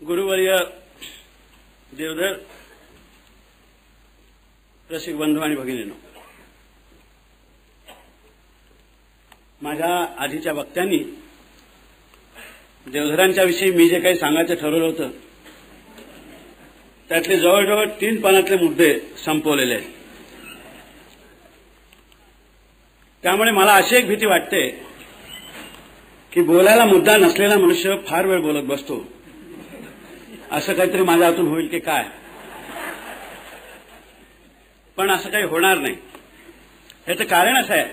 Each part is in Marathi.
गुरुवर्य देवधर रसिक बंधू आणि भगिनींनो, माझ्या आधीच्या वक्त्यांनी देवधरांच्या विषयी मी जे काही सांगायचं ठरवलं होतं त्यातले जवळजवळ 3 पानातले मुद्दे संपवलेले आहेत. त्यामुळे मला अशी एक भीती वाटते की बोलायला मुद्दा नसलेला मनुष्य फार वेळ बोलत बसतो, असं काहीतरी माझ्या हातून होईल की काय. पण असं काही होणार नाही. याचं कारण असं आहे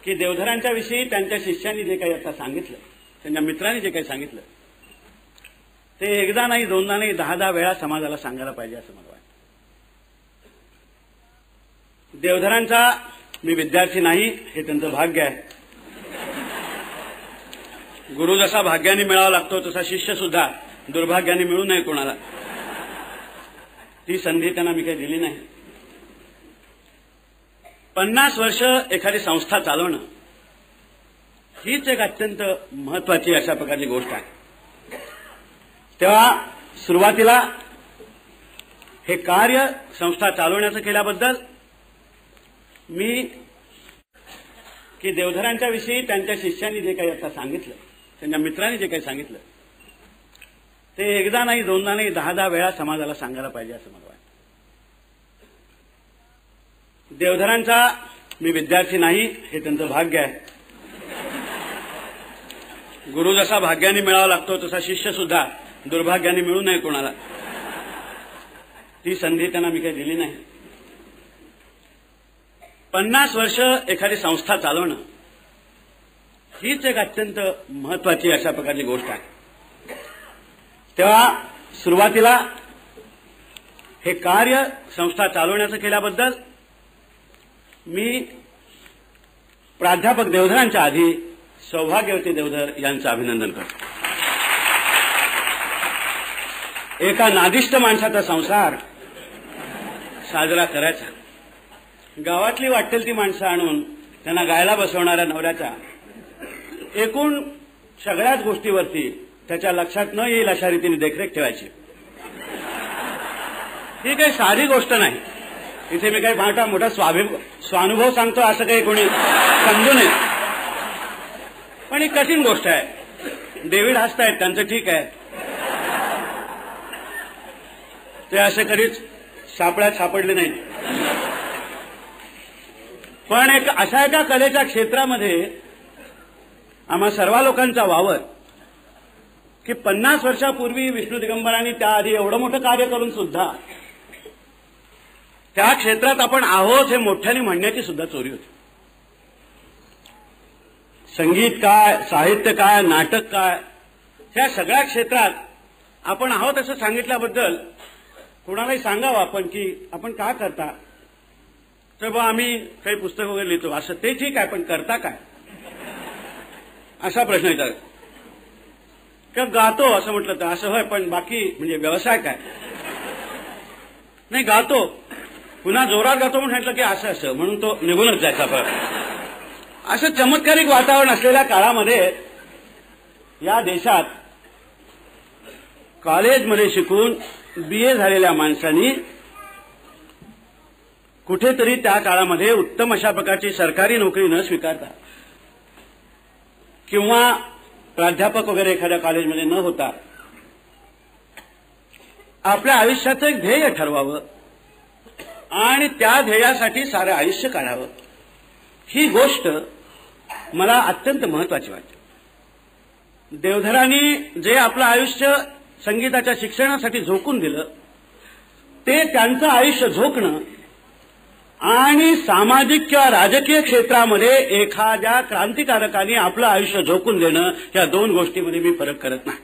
की देवधरांच्या विषयी त्यांच्या शिष्यांनी जे काही आता सांगितलं, त्यांच्या मित्रांनी जे काही सांगितलं ते एकदा नाही, दोनदा नाही, 10 वेळा समाजाला सांगायला पाहिजे असं मला वाटतं. देवधरांचा मी विद्यार्थी नाही हे त्यांचं भाग्य आहे. गुरु जसा भाग्याने मिळावा लागतो तसा शिष्य सुद्धा दुर्भाग्याने मिळू नये कोणाला, ती संधी त्यांना मी काही दिली नाही. 50 वर्ष एखादी संस्था चालवणं हीच एक अत्यंत महत्वाची अशा प्रकारची गोष्ट आहे. तेव्हा सुरुवातीला हे कार्य संस्था चालवण्याचं केल्याबद्दल मी की देवधरांच्या विषयी त्यांच्या शिष्यांनी जे काही आता सांगितलं, त्यांच्या मित्रांनी जे काही सांगितलं ते एकदा नाही, दोनदा नाही, 10 वेळा समाजाला सांगायला पाहिजे असं मला वाटतं. देवधरांचा मी विद्यार्थी नाही हे त्यांचं भाग्य आहे. गुरु जसा भाग्याने मिळावा लागतो तसा शिष्य सुद्धा दुर्भाग्याने मिळू नये कोणाला, ती संधी त्यांना मी काही दिली नाही. 50 वर्ष एखादी संस्था चालवणं हीच एक अत्यंत महत्वाची अशा प्रकारची गोष्ट आहे. तेव्हा सुरुवातीला हे कार्य संस्था चालवण्याचं केल्याबद्दल मी प्राध्यापक देवधरांच्या आधी सौभाग्यवती देवधर यांचं अभिनंदन करतो. एका नादिष्ट माणसाचा संसार साजरा करायचा, गावातली वाटेल ती माणसं आणून त्यांना गायला बसवणाऱ्या नवऱ्याच्या एकूण सगळ्याच गोष्टीवरती त्याच्या लक्षात न येईल अशा रीतीने देखरेख ठेवायची, ही काही साधी गोष्ट नाही. इथे मी काही मोठा स्वानुभव सांगतो असं काही कोणी समजू नये, पण ही कठीण गोष्ट आहे. डेव्हिड हसतायत, त्यांचं ठीक आहे, ते असे कधीच सापळ्यात सापडले नाहीत. पण अशा एका कलेच्या क्षेत्रामध्ये आम्हा सर्व लोकांचा वावर की 50 वर्षापूर्वी विष्णू दिगंबरांनी त्याआधी एवढं मोठं कार्य करून सुद्धा त्या क्षेत्रात आपण आहोत हे मोठ्याने म्हणण्याची सुद्धा चोरी होती. संगीत काय, साहित्य काय, नाटक काय, ह्या सगळ्या क्षेत्रात आपण आहोत असं सांगितल्याबद्दल कोणालाही सांगावं आपण की आपण का करता, तर बा आम्ही काही पुस्तक वगैरे लिहितो असं. ते ठीक आहे, पण करता काय असा प्रश्न येतात. किंवा गातो असं म्हटलं तर असं होय, पण बाकी म्हणजे व्यवसाय काय. नाही, गातो, पुन्हा जोरात गातो म्हणून म्हटलं की असं असं म्हणून तो निघूनच जायचा. पण असं चमत्कारिक वातावरण असलेल्या काळामध्ये या देशात कॉलेजमध्ये शिकून BA झालेल्या माणसांनी कुठेतरी त्या काळामध्ये उत्तम अशा प्रकारची सरकारी नोकरी न स्वीकारता किंवा प्राध्यापक वगैरे एखाद्या कॉलेजमध्ये न होता आपल्या आयुष्याचं एक ध्येय ठरवावं आणि त्या ध्येयासाठी सारं आयुष्य काढावं, ही गोष्ट मला अत्यंत महत्वाची वाटते. देवधरांनी जे आपलं आयुष्य संगीताच्या शिक्षणासाठी झोकून दिलं ते त्यांचं आयुष्य झोकणं आणि सामाजिक किंवा राजकीय क्षेत्रामध्ये एखाद्या क्रांतिकारकांनी आपलं आयुष्य झोकून देणं, या 2 गोष्टीमध्ये मी फरक करत नाही.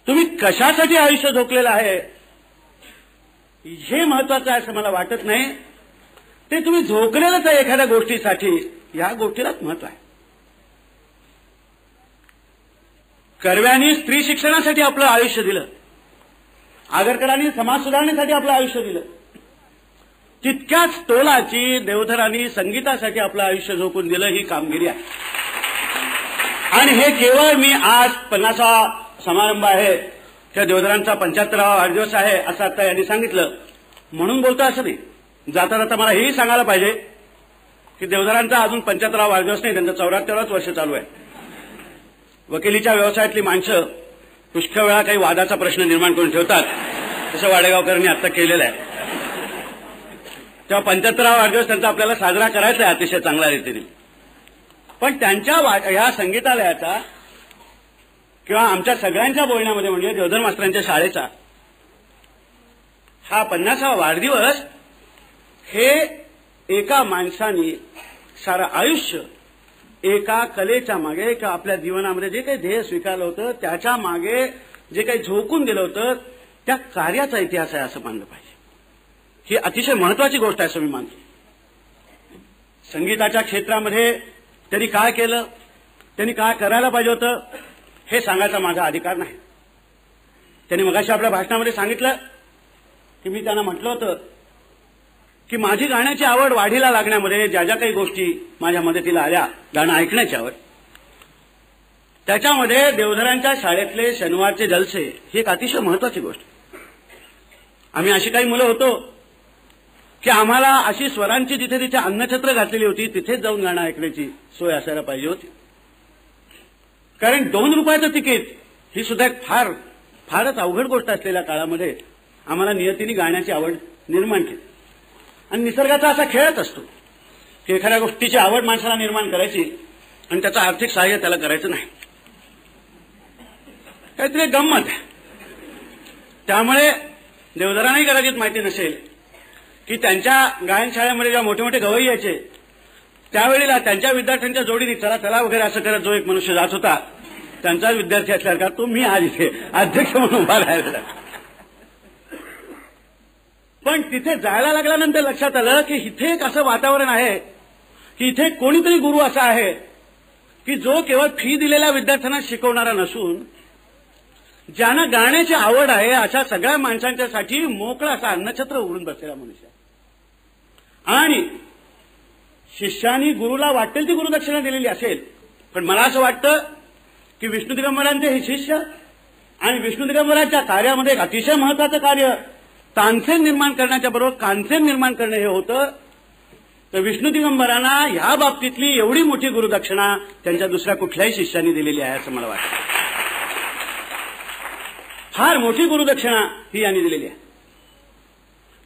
तुम्ही कशासाठी आयुष्य झोकलेलं आहे हे महत्वाचं आहे असं मला वाटत नाही. ते तुम्ही झोकलेलंच आहे एखाद्या गोष्टीसाठी, या गोष्टीलाच महत्व आहे. कर्व्यांनी स्त्री शिक्षणासाठी आपलं आयुष्य दिलं, आगरकरांनी समाज सुधारणेसाठी आपलं आयुष्य दिलं, तितक्याच तोलाची देवधरांनी संगीतासाठी आपलं आयुष्य झोकून दिलं, ही कामगिरी आहे. आणि हे केवळ मी आज 50 समारंभ आहे त्या देवधरांचा 75वा वाढदिवस आहे असं आता यांनी सांगितलं म्हणून बोलतो असं नाही. जाता जाता मला हेही सांगायला पाहिजे की देवधरांचा अजून 75वा वाढदिवस नाही, त्यांचं 74वंच वर्ष चालू आहे. वकिलीच्या व्यवसायातली माणसं पुष्कळ वेळा काही वादाचा प्रश्न निर्माण करून ठेवतात, तसं वाडेगावकरांनी आता केलेलं आहे. तेव्हा 75वा वाढदिवस त्यांचा आपल्याला साजरा करायचा आहे अतिशय चांगल्या रीतीने. पण त्यांच्या ह्या संगीतालयाचा किंवा आमच्या सगळ्यांच्या बोलण्यामध्ये म्हणजे देवधर मास्तरांच्या शाळेचा हा 50वा वाढदिवस हे एका माणसाने सारं आयुष्य एका कलेच्या मागे किंवा आपल्या जीवनामध्ये जे काही ध्येय स्वीकारलं होतं त्याच्या मागे जे काही झोकून दिलं होतं त्या कार्याचा इतिहास आहे असं मानलं पाहिजे. ही अतिशय महत्वाची गोष्ट आहे असं मी मानतो. संगीताच्या क्षेत्रामध्ये त्यांनी काय केलं, त्यांनी काय करायला पाहिजे होतं हे सांगायचा माझा अधिकार नाही. त्यांनी मगाशी आपल्या भाषणामध्ये सांगितलं की मी त्यांना म्हटलं होतं की माझी गाण्याची आवड वाढीला लागण्यामध्ये ज्या ज्या काही गोष्टी माझ्या मदतीला आल्या गाणं ऐकण्याची आवड, त्याच्यामध्ये देवधरांच्या शाळेतले शनिवारचे जलसे ही एक अतिशय महत्वाची गोष्ट. आम्ही अशी काही मुलं होतो की आम्हाला अशी स्वरांची जिथे तिथे अन्नछत्र घातलेली होती तिथेच जाऊन गाणं ऐकण्याची सोय असायला पाहिजे होती. कारण 2 रुपयाचं तिकीट ही सुद्धा एक फारच अवघड गोष्ट असलेल्या काळामध्ये आम्हाला नियतीने गाण्याची आवड निर्माण केली. आणि निसर्गाचा असा खेळच असतो की एखाद्या गोष्टीची आवड माणसाला निर्माण करायची आणि त्याचं आर्थिक सहाय्य त्याला करायचं नाही. काहीतरी गंमत आहे. त्यामुळे देवधरांनाही कदाचित माहिती नसेल की त्यांच्या गायनशाळेमध्ये जेव्हा मोठे मोठे गवई यायचे त्यावेळेला त्यांच्या विद्यार्थ्यांच्या जोडीने चला चला वगैरे असं करत जो एक मनुष्य जात होता त्यांचा विद्यार्थी असल्यासारखा तो मी आज इथे अध्यक्ष म्हणून उभा राहिला. पण तिथे जायला लागल्यानंतर लक्षात आलं की इथे एक असं वातावरण आहे की इथे कोणीतरी गुरु असा आहे की जो केवळ फी दिलेल्या विद्यार्थ्यांना शिकवणारा नसून ज्यांना गाण्याची आवड आहे अशा सगळ्या माणसांच्यासाठी मोकळा असा अन्नछत्र उघडून बसलेला मनुष्य. आणि शिष्यानी गुरुला वाटेल ती गुरुदक्षिणा दिलेली असेल, पण मला असं वाटतं की विष्णू दिगंबरांचे हे शिष्य आणि विष्णू दिगंबरांच्या कार्यामध्ये एक अतिशय महत्वाचं कार्य तानसेन निर्माण करण्याच्या बरोबर कानसेन निर्माण करणं हे होतं. तर विष्णू दिगंबरांना ह्या बाबतीतली एवढी मोठी गुरुदक्षिणा त्यांच्या दुसऱ्या कुठल्याही शिष्याने दिलेली आहे असं मला वाटतं. फार मोठी गुरुदक्षिणा ही यांनी दिलेली आहे.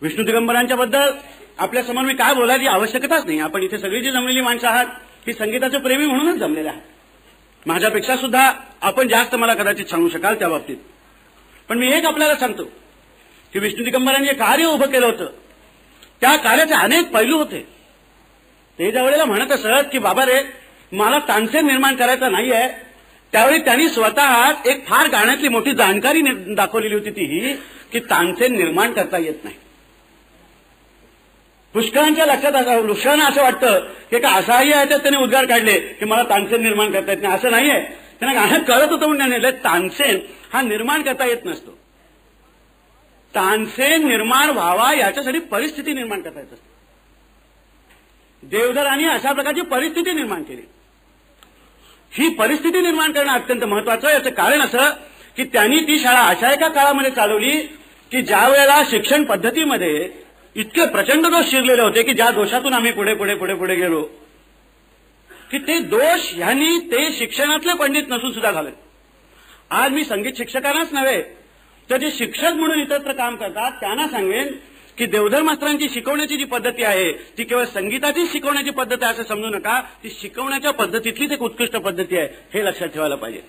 विष्णू दिगंबरांच्या बद्दल आपल्या समोर मी काय बोलायची आवश्यकताच नाही. आपण इथे सगळी जी जमलेली माणसं आहात ही संगीताचे प्रेमी म्हणूनच जमलेले आहात. माझ्यापेक्षा सुद्धा आपण जास्त मला कदाचित सांगू शकाल त्या बाबतीत. पण मी एक आपल्याला सांगतो की विष्णू दिगंबरांनी जे कार्य उभं केलं होतं त्या कार्याचे अनेक पैलू होते. ते ज्या वेळेला म्हणत असत की बाबा रे मला तानसेन निर्माण करायचं नाहीये त्यावेळी त्यांनी स्वतः एक फार गाण्यातली मोठी जाणकारी दाखवलेली होती ती ही की तानसेन निर्माण करता येत नाही. पुष्कळांच्या पुष्कळांना असं वाटतं की एका असहाय्य याच्यात त्यांनी उद्गार काढले की मला तानसेन निर्माण करता येत नाही. असं नाहीये. त्यांना गाणं कळत होतं म्हणून त्यांनी तानसेन हा निर्माण करता येत नसतो. तानसेन निर्माण व्हावा याच्यासाठी परिस्थिती निर्माण करता येत असते. देवधरांनी अशा प्रकारची परिस्थिती निर्माण केली. ही परिस्थिती निर्माण करणं अत्यंत महत्वाचं. याचं कारण असं की त्यांनी ती शाळा अशा एका काळामध्ये चालवली की ज्या वेळेला शिक्षण पद्धतीमध्ये इतके प्रचंड दोष शिरलेले होते की ज्या दोषातून आम्ही पुढे पुढे पुढे पुढे गेलो की ते दोष ह्यांनी ते शिक्षणातले पंडित नसून सुद्धा घालत. आज मी संगीत शिक्षकांनाच नव्हे तर जे शिक्षक म्हणून इतरत्र काम करतात त्यांना सांगेन की देवधर मास्तरांची शिकवण्याची जी पद्धती आहे ती केवळ संगीताची शिकवण्याची पद्धत आहे असं समजू नका. ती शिकवण्याच्या पद्धतीतलीच एक उत्कृष्ट पद्धती आहे हे लक्षात ठेवायला पाहिजे.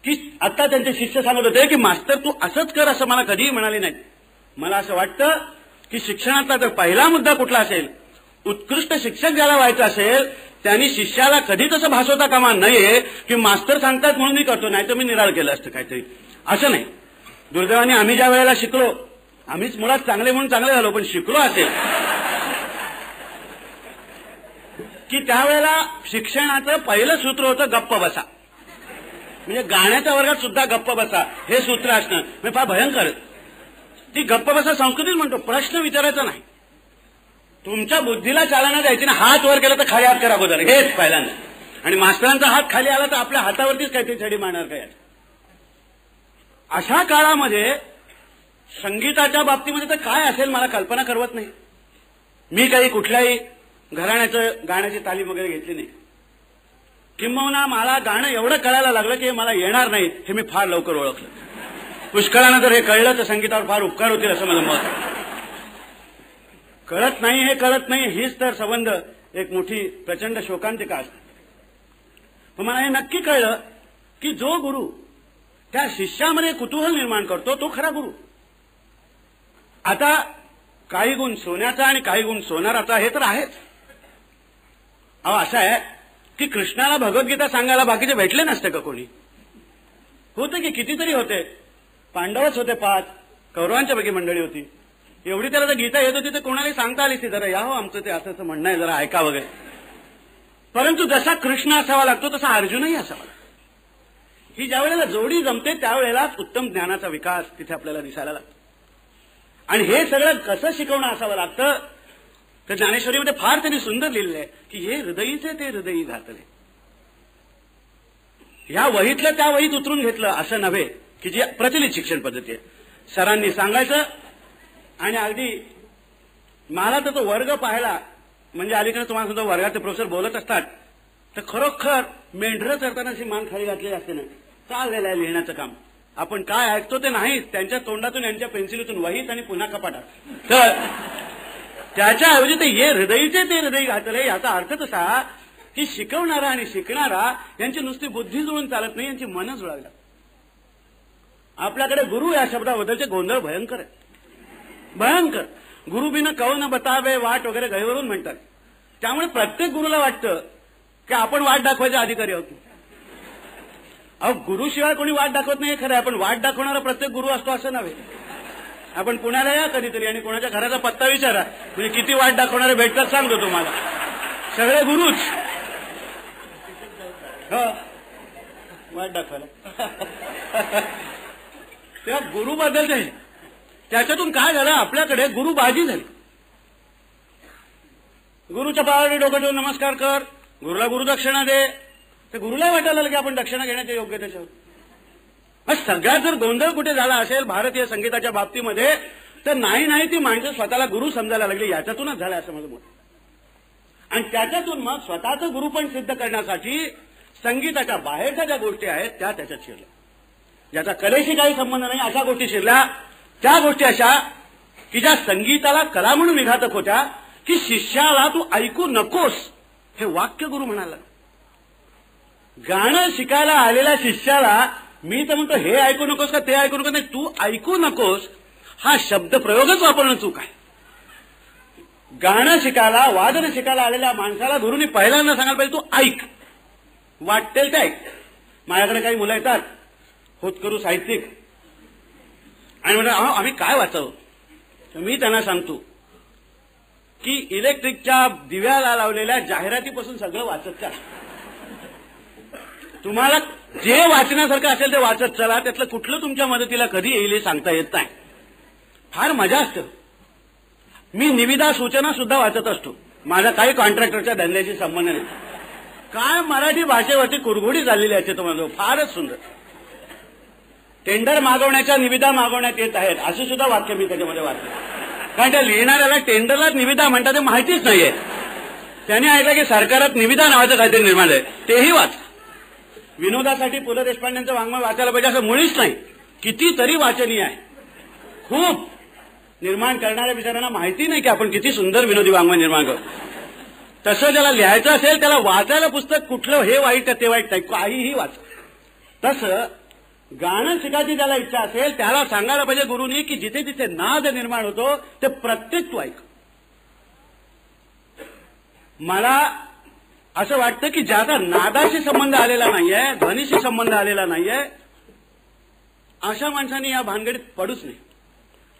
की आता त्यांचे शिष्य सांगत होते की मास्तर तू असंच कर असं मला कधीही म्हणाले नाही. मला असं वाटतं की शिक्षणातला जर पहिला मुद्दा कुठला असेल उत्कृष्ट शिक्षक ज्याला व्हायचं असेल त्यांनी शिष्याला कधी तसं भासवता कामा नये की मास्तर सांगतात म्हणून मी करतो नाही तर मी निराळ केलं असतं काहीतरी. असं नाही. दुर्दैवाने आम्ही ज्या वेळेला शिकलो आम्हीच मुळात चांगले म्हणून चांगले झालो पण शिकलो असेल की त्यावेळेला शिक्षणाचं पहिलं सूत्र होतं गप्प बसा. म्हणजे गाण्याच्या वर्गात सुद्धा गप्प बसा हे सूत्र असणं म्हणजे फार भयंकर. ती गप्प बसा संस्कृतीच म्हणतो. प्रश्न विचारायचा नाही. तुमच्या बुद्धीला चालना द्यायची ना. हात वर केला तर खाली हात करा अगोदर हेच पहिल्यांदा. आणि मास्तरांचा हात खाली आला तर आपल्या हातावरतीच काहीतरी छडी मारणार काय. अशा काळामध्ये संगीताच्या बाबतीमध्ये तर काय असेल मला कल्पना करवत नाही. मी काही कुठल्याही घराण्याचं गाण्याची तालीम वगैरे घेतली नाही. किंबहुना मला गाणं एवढं कळायला लागलं की मला येणार नाही हे मी फार लवकर ओळखलं. पुष्कळानं जर हे कळलं तर संगीतावर फार उपकार होतील असं माझं मत आहे. कळत नाही हे कळत नाही हीच तर संबंध एक मोठी प्रचंड शोकांतिका असते. पण मला हे नक्की कळलं की जो गुरु त्या शिष्यामध्ये कुतूहल निर्माण करतो तो खरा गुरु. आता काही गुण सोन्याचा आणि काही गुण सोनाराचा हे तर आहेच. अहो असं आहे की कृष्णाला भगवद्गीता सांगायला बाकीचे भेटले नसते का कोणी? होते की कितीतरी होते. पांडवच होते 5, कौरवांच्या पैकी मंडळी होती. एवढी त्याला जर गीता येत होती तर कोणालाही सांगता आली ती जरा या हो आमचं ते असं म्हणणं आहे जरा ऐका वगैरे. परंतु जसा कृष्ण असावा लागतो तसा अर्जुनही असावा लागतो. ही ज्या वेळेला जोडी जमते त्यावेळेलाच उत्तम ज्ञानाचा विकास तिथे आपल्याला दिसायला लागतो. आणि हे सगळं कसं शिकवणं असावं लागतं तर ज्ञानेश्वरीमध्ये फार त्यांनी सुंदर लिहिलेलं आहे की हे हृदयीचे ते हृदयी घातले. ह्या वहीतलं त्या वहीत उतरून घेतलं असं नव्हे की जी प्रचलित शिक्षण पद्धती आहे. सरांनी सांगायचं आणि अगदी मला तर तो वर्ग पाहायला म्हणजे अलीकडे तुम्हाला सुद्धा वर्गाचे प्रोफेसर बोलत असतात तर खरोखर मेंढरं चरताना अशी मान खाली घातलेली असते ना चाललेलं आहे लिहिण्याचं काम. आपण काय ऐकतो ते नाही त्यांच्या तोंडातून यांच्या पेन्सिलीतून वहीत आणि पुन्हा कपाटात. तर त्याच्याऐवजी ते हे हृदयीचे ते हृदय घातले याचा अर्थ तसा की शिकवणारा आणि शिकणारा यांची नुसती बुद्धी जुळून चालत नाही यांची मनं जुळावी लागतात. आपल्याकडे गुरु या शब्दाबद्दलचे गोंधळ भयंकर आहे. भयंकर. गुरु बिन कव न बतावे वाट वगैरे गैवरून म्हणतात. त्यामुळे प्रत्येक गुरुला वाटतं की आपण वाट दाखवायचे अधिकारी आहोत. अहो गुरुशिवाय कोणी वाट दाखवत नाही खरं आहे. पण वाट दाखवणारा प्रत्येक गुरु असतो असं नव्हे. आपण पुण्याला या कधीतरी आणि कोणाच्या घराचा पत्ता विचारा म्हणजे किती वाट दाखवणारे भेटतात सांगतो तुम्हाला. सगळे गुरुच वाट दाखवायला. तेव्हा गुरु बदलते. त्याच्यातून काय झालं आपल्याकडे गुरुबाजी झाली. गुरुच्या पायावर डोकं ठेवून नमस्कार कर, गुरुला गुरुदक्षिणा दे. तर गुरुला वाटायला लागलं की आपण दक्षिणा घेण्याच्या योग्य त्याच्यावर. सगळ्यात जर गोंधळ कुठे झाला असेल भारतीय संगीताच्या बाबतीमध्ये तर नाही ती माणसं स्वतःला गुरु समजायला लागली. याच्यातूनच झालं असं माझं मत. आणि त्याच्यातून मग स्वतःचं गुरुपण सिद्ध करण्यासाठी संगीताच्या बाहेरच्या ज्या गोष्टी आहेत त्या त्याच्यात शिरल्या. ज्याचा कलेशी काही संबंध नाही अशा गोष्टी शिरल्या. त्या गोष्टी अशा की ज्या संगीताला कला म्हणून विघातक होत्या की शिष्याला तू ऐकू नकोस हे वाक्य गुरु म्हणाला. गाणं शिकायला आलेल्या शिष्याला मी तर म्हणतो हे ऐकू नकोस का ते ऐकू नकोस नाही तू ऐकू नकोस हा शब्द प्रयोगच वापरणं चूक आहे. गाणं शिकायला वादन शिकायला आलेल्या माणसाला गुरुनी पहिल्यांदा सांगायला पाहिजे तू ऐक. वाटेल ते ऐक. माझ्याकडे काही मुलं येतात होतकरू साहित्यिक आणि म्हणतात आम्ही काय वाचावं. मी त्यांना सांगतो की इलेक्ट्रिकच्या दिव्याला लावलेल्या जाहिरातीपासून सगळं वाचत चला. तुम्हाला जे वाचण्यासारखं असेल ते वाचत चला. त्यातलं कुठलं तुमच्या मदतीला कधी येईल हे सांगता येत नाही. फार मजा असते. मी निविदा सूचना सुद्धा वाचत असतो. माझा काही कॉन्ट्रॅक्टरच्या धंद्याशी संबंध नाही. काय मराठी भाषेवरती कुरघोडी चाललेली असते तुम्हाला फारच सुंदर. टेंडर मागवण्याच्या निविदा मागवण्यात येत आहेत असं सुद्धा वाक्य मी त्याच्यामध्ये वाचलं. कारण त्या लिहिणाऱ्याला टेंडरला निविदा म्हणतात ते माहितीच नाहीये. त्याने ऐकलं की सरकारात निविदा नावाचं काहीतरी निर्माण आहे तेही वाच. विनोदासाठी पु ल देशपांडेंचं वाङ्मय वाचायला पाहिजे असं मुळीच नाही. कितीतरी वाचनीय आहे. खूप निर्माण करणाऱ्या बिचाऱ्यांना माहिती नाही की आपण किती सुंदर विनोदी वाङ्मय निर्माण करतो. तसं ज्याला लिहायचं असेल त्याला वाचायला पुस्तक कुठलं हे वाईट का ते वाईट नाही काहीही वाच. तसं गाणं शिकायची ज्याला इच्छा असेल त्याला सांगायला पाहिजे गुरुनी की जिथे जिथे नाद निर्माण होतो ते प्रत्येक तू ऐक. मला असं वाटतं की ज्याचा नादाशी संबंध आलेला नाहीये ध्वनीशी संबंध आलेला नाहीये अशा माणसांनी या भानगडीत पडूच नाही.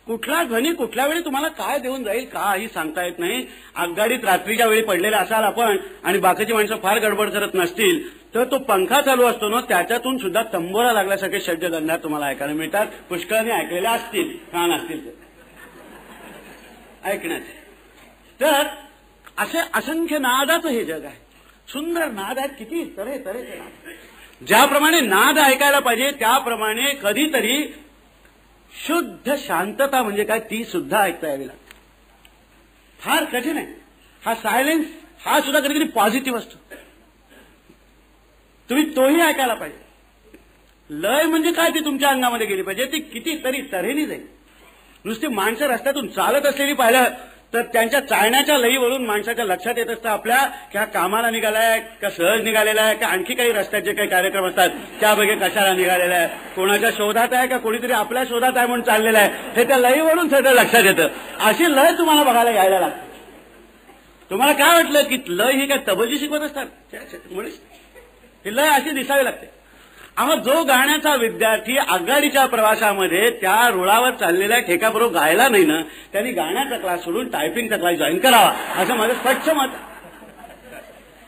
कुठला ध्वनी कुठल्या वेळी तुम्हाला काय देऊन जाईल काही सांगता येत नाही. आगगाडीत रात्रीच्या वेळी पडलेले असाल आपण आणि बाकीची माणसं फार गडबड करत नसतील तर तो पंखा चालू असतो ना त्याच्यातून सुद्धा तंबोरा लागल्यासारखे षड्यगंधा तुम्हाला ऐकायला मिळतात. पुष्कळाने ऐकलेल्या असतील कान असतील तर ऐकण्याचे. तर असे असंख्य नादाचं हे जग आहे. सुंदर नाद आहेत किती तऱ्हे तऱ्हेचे नाद. ज्याप्रमाणे नाद ऐकायला पाहिजे त्याप्रमाणे कधीतरी शुद्ध शांतता म्हणजे काय ती सुद्धा ऐकता यावी लागते. फार कठीण आहे हा सायलेन्स, हा सुद्धा कधीतरी पॉझिटिव्ह असतो. तुम्ही तोही ऐकायला पाहिजे. लय म्हणजे काय ती तुमच्या अंगामध्ये गेली पाहिजे, ती कितीतरी तऱ्हेने जाईल. नुसती माणसं रस्त्यातून चालत असलेली पाहिलं तर त्यांच्या चालण्याच्या लईवरून माणसाच्या लक्षात येत असतं आपल्या की हा कामाला निघालाय का सहज निघालेला आहे का आणखी काही रस्त्याचे काही कार्यक्रम असतात त्या बघे कशाला निघालेला आहे, कोणाच्या शोधात आहे का कोणीतरी आपल्या शोधात आहे म्हणून चाललेलं आहे, हे त्या लईवरून सगळं लक्षात येतं. अशी लय तुम्हाला बघायला यायला लागते. तुम्हाला काय वाटलं की लय ही काय तबलजी शिकवत असतात? ही लय अशी दिसावी लागते. अहो, जो गाण्याचा विद्यार्थी आघाडीच्या प्रवासामध्ये त्या रुळावर चाललेल्या ठेक्याबरोबर गायला नाही ना, त्यांनी गाण्याचा क्लास सोडून टायपिंगचा क्लास जॉईन करावा असं माझं स्वच्छ मत.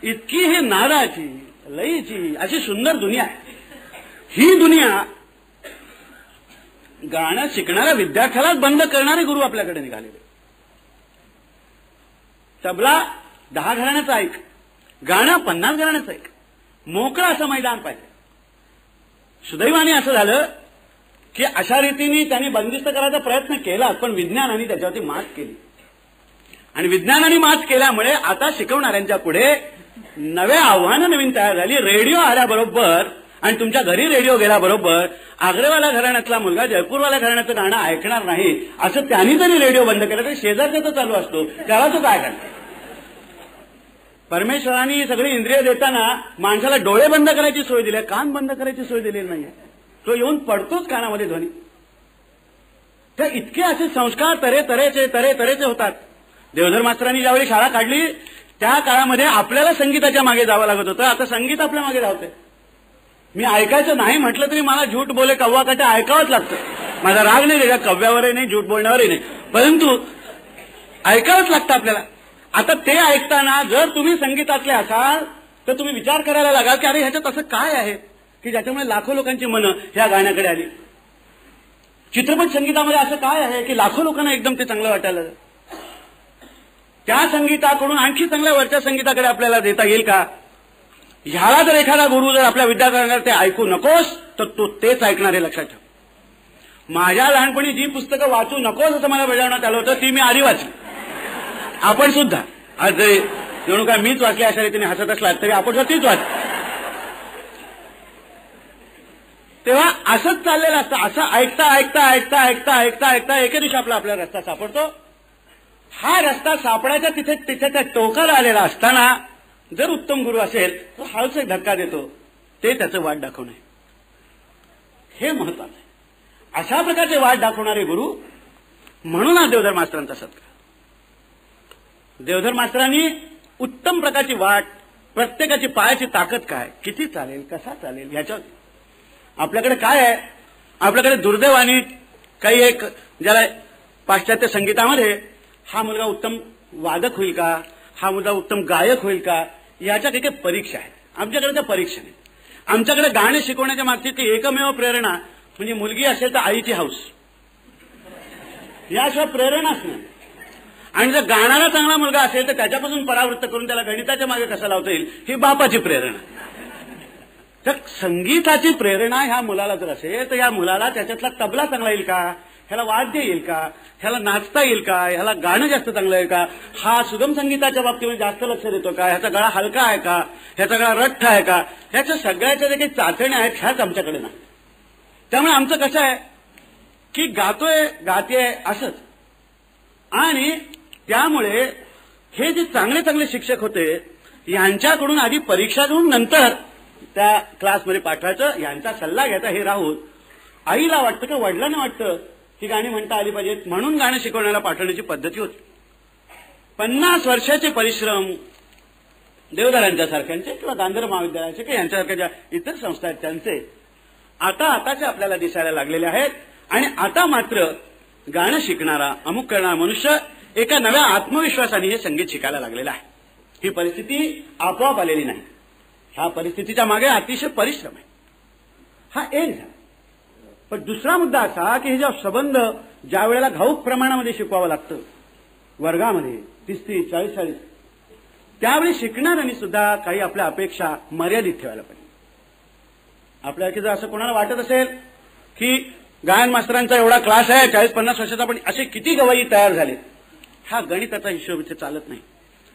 इतकी ही नादाची लयीची अशी सुंदर दुनिया आहे. ही दुनिया गाणं शिकणाऱ्या विद्यार्थ्यालाच बंद करणारे गुरु आपल्याकडे निघालेले. तबला 10 घराण्याचं ऐक, गाणं 50 घराण्याचं ऐक, मोकळं असं मैदान पाहिजे. सुदैवाने असं झालं की अशा रीतीने त्यांनी बंदिस्त करायचा प्रयत्न केला, पण विज्ञानाने त्याच्यावरती मात केली. आणि विज्ञानाने मात केल्यामुळे आता शिकवणाऱ्यांच्या पुढे नवे आव्हानं नवीन तयार झाली. रेडिओ आल्याबरोबर आणि तुमच्या घरी रेडिओ गेल्याबरोबर आग्रेवाला घराण्यातला मुलगा जयपूरवाल्या घराण्याचं गाणं ऐकणार नाही असं त्यांनी जरी रेडिओ बंद केला तरी शेजारचा तर चालू असतो, त्याला तो काय करणार? परमेश्वरांनी सगळी इंद्रिय देताना माणसाला डोळे बंद करायची सोय दिली, कान बंद करायची सोय दिलेली नाहीये. तो येऊन पडतोच कानामध्ये ध्वनी. तर इतके असे संस्कार तऱ्हेचे होतात. देवधर मास्तरांनी ज्यावेळी शाळा काढली त्या काळामध्ये आपल्याला संगीताच्या मागे जावं लागत होतं. आता संगीत आपल्या मागे धावतंय. मी ऐकायचं नाही म्हटलं तरी मला झूट बोले कव्वा काटे ऐकावंच लागतं. माझा राग नाही त्याच्या कव्यावरही नाही, झूट बोलण्यावरही नाही, परंतु ऐकावंच लागतं आपल्याला. आता ते ऐकताना जर तुम्ही संगीतातले असाल तर तुम्ही विचार करायला लागा की अरे ह्याच्यात असं काय आहे की ज्याच्यामुळे लाखो लोकांची मनं ह्या गाण्याकडे आली. चित्रपट संगीतामध्ये असं काय आहे की लाखो लोकांना एकदम ते चांगलं वाटायला लागलं. त्या संगीताकडून आणखी चांगल्या वरच्या संगीताकडे आपल्याला देता येईल का? ह्याला जर एखादा गुरु जर आपल्या विद्यार्थ्यांना ते ऐकू नकोस तर तो तेच ऐकणार हे लक्षात ठेव. माझ्या लहानपणी जी पुस्तकं वाचू नकोस असं मला बजावण्यात आलं होतं ती मी आधी वाचली. आपण सुद्धा आज जणू काय मीच वाचली अशा रीतीने हसत असला तरी आपण सुद्धा तीच वाचली. तेव्हा असंच चाललेलं असतं. असं ऐकता एके दिवशी आपला रस्ता सापडतो. हा रस्ता सापडायचा तिथे त्या टोकाला आलेला असताना जर उत्तम गुरु असेल तर हाच एक धक्का देतो. ते त्याचं वाट दाखवणे हे महत्वाचं आहे. अशा प्रकारचे वाट दाखवणारे गुरु म्हणून हा देवधर मास्तरांचा सत्कार. देवधर मास्तरांनी उत्तम प्रकारची वाट, प्रत्येकाची पायाची ताकद काय, किती चालेल, कसा चालेल ह्याच्यावर. आपल्याकडे काय आहे? आपल्याकडे दुर्दैवाने काही एक ज्याला पाश्चात्य संगीतामध्ये हा मुलगा उत्तम वादक होईल का, हा मुलगा उत्तम गायक होईल का, याच्या काही काही परीक्षा आहेत. आमच्याकडे त्या परीक्षा नाही. आमच्याकडे गाणे शिकवण्याच्या मागची ती एकमेव प्रेरणा म्हणजे मुलगी असेल तर आईची हौस, याशिवाय प्रेरणाच नाही. आणि जर गाणारा चांगला मुलगा असेल तर त्याच्यापासून परावृत्त करून त्याला गणिताच्या मागे कसा लावता येईल ही बापाची प्रेरणा. तर संगीताची प्रेरणा ह्या मुलाला जर असेल तर या मुलाला त्याच्यातला तबला चांगला येईल का, ह्याला वाद्य येईल का, ह्याला नाचता येईल का, ह्याला गाणं जास्त चांगलं आहे का, हा सुगम संगीताच्या बाबतीमध्ये जास्त लक्ष देतो का, ह्याचा गळा हलका आहे का, ह्याचा गळा रठ्ठ आहे का, ह्याच्या सगळ्याच्या जे काही चाचण्या आहेत ह्याच आमच्याकडे नाही. त्यामुळे आमचं कसं आहे की गाते असंच. आणि त्यामुळे हे जे चांगले चांगले शिक्षक होते यांच्याकडून आधी परीक्षा घेऊन नंतर त्या क्लासमध्ये पाठवायचं, यांचा सल्ला घ्यायचा हे राहून आईला वाटतं का वडिलांना वाटतं की गाणी म्हणता आली पाहिजेत म्हणून गाणं शिकवण्याला पाठवण्याची पद्धती होती. 50 वर्षाचे परिश्रम देवधरांच्या सारख्यांचे किंवा गांधर्व महाविद्यालयाचे किंवा यांच्यासारख्या ज्या इतर संस्था आहेत त्यांचे आताचे आपल्याला दिसायला लागलेले आहेत. आणि आता मात्र गाणं शिकणारा अमुक करणारा मनुष्य एका नव्या आत्मविश्वासाने हे संगीत शिकायला लागलेलं आहे. ही परिस्थिती आपोआप आलेली नाही. ह्या परिस्थितीच्या मागे अतिशय परिश्रम आहे. हा एक झाला. पण दुसरा मुद्दा असा की हे जो संबंध ज्या वेळेला घाऊक प्रमाणामध्ये शिकवावं लागतं वर्गामध्ये 30-30, 40-40 त्यावेळी शिकणाऱ्यांनी सुद्धा काही आपल्या अपेक्षा मर्यादित ठेवायला पाहिजे. आपल्याला जर असं कोणाला वाटत असेल की गायन मास्तरांचा एवढा क्लास आहे 40-50 वर्षाचा, पण असे किती गवई तयार झाले, हा गणिताचा हिशोब इथे चालत नाही.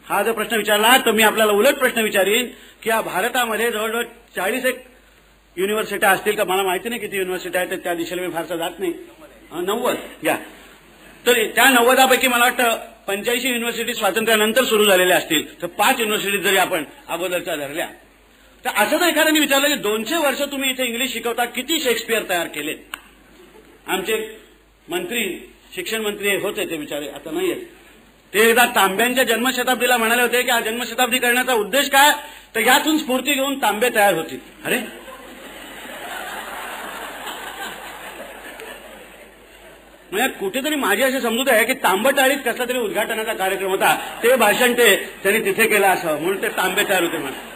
हा जर प्रश्न विचारला तर मी आपल्याला उलट प्रश्न विचारीन की या भारतामध्ये जवळजवळ 40 युनिव्हर्सिट्या असतील का, मला माहिती नाही किती युनिव्हर्सिट्या आहेत, त्या दिशेला मी फारसा जात नाही. 90 घ्या, तर त्या 90पैकी मला वाटतं 85 युनिव्हर्सिटी स्वातंत्र्यानंतर सुरू झालेल्या असतील, तर 5 युनिव्हर्सिटी जरी आपण अगोदरच्या धरल्या, तर असं तर एखाद्याने विचारलं की 200 वर्ष तुम्ही इथे इंग्लिश शिकवता, किती शेक्सपियर तयार केले. आमचे मंत्री, शिक्षण मंत्री होते ते बिचारे, आता नाही आहेत, ते एकदा तांब्यांच्या जन्मशताब्दीला म्हणाले होते की हा जन्मशताब्दी करण्याचा उद्देश काय, तर यातून स्फूर्ती घेऊन तांबे तयार होतील. अरे म्हणजे कुठेतरी माझी अशी समजूत आहे की तांबटाळीत कसला तरी उद्घाटनाचा कार्यक्रम होता, ते भाषण त्यांनी तिथे केलं असावं म्हणून ते तांबे तयार होते. म्हणून